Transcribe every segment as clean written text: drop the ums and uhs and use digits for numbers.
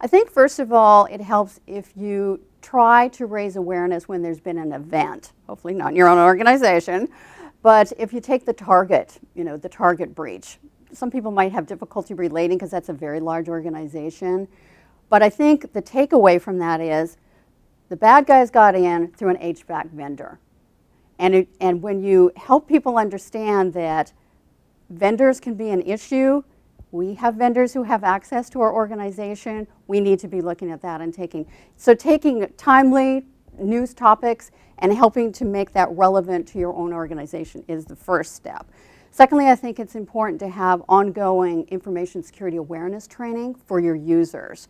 I think first of all, it helps if you try to raise awareness when there's been an event, hopefully not in your own organization, but if you take the target, the target breach. Some people might have difficulty relating because that's a very large organization, but I think the takeaway from that is the bad guys got in through an HVAC vendor. And when you help people understand that vendors can be an issue, we have vendors who have access to our organization. We need to be looking at that and taking timely news topics and helping to make that relevant to your own organization is the first step. Secondly, I think it's important to have ongoing information security awareness training for your users.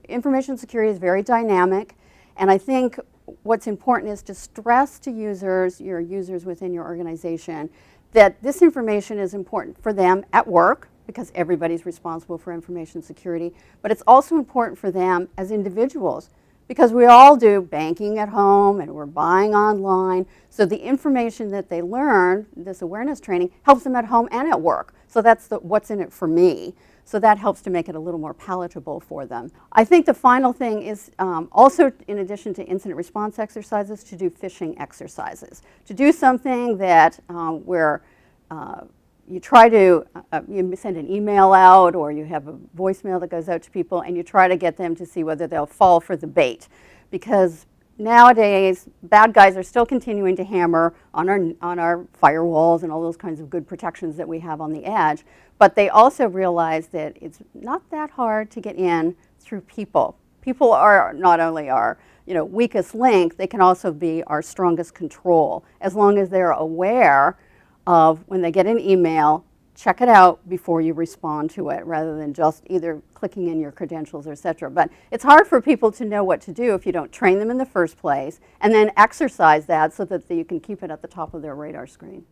Information security is very dynamic, and I think what's important is to stress to users, your users within your organization, that this information is important for them at work, because everybody's responsible for information security, but it's also important for them as individuals because we all do banking at home and we're buying online. So the information that they learn, this awareness training, helps them at home and at work. So that's what's in it for me. So that helps to make it a little more palatable for them. I think the final thing is also, in addition to incident response exercises, to do phishing exercises. To do something that where you try to, you send an email out or you have a voicemail that goes out to people and you try to get them to see whether they'll fall for the bait. Because nowadays, bad guys are still continuing to hammer on our firewalls and all those kinds of good protections that we have on the edge. But they also realize that it's not that hard to get in through people. People are not only our weakest link, they can also be our strongest control, as long as they're aware of when they get an email, check it out before you respond to it, rather than just either clicking in your credentials, etc. But it's hard for people to know what to do if you don't train them in the first place, and then exercise that so that you can keep it at the top of their radar screen.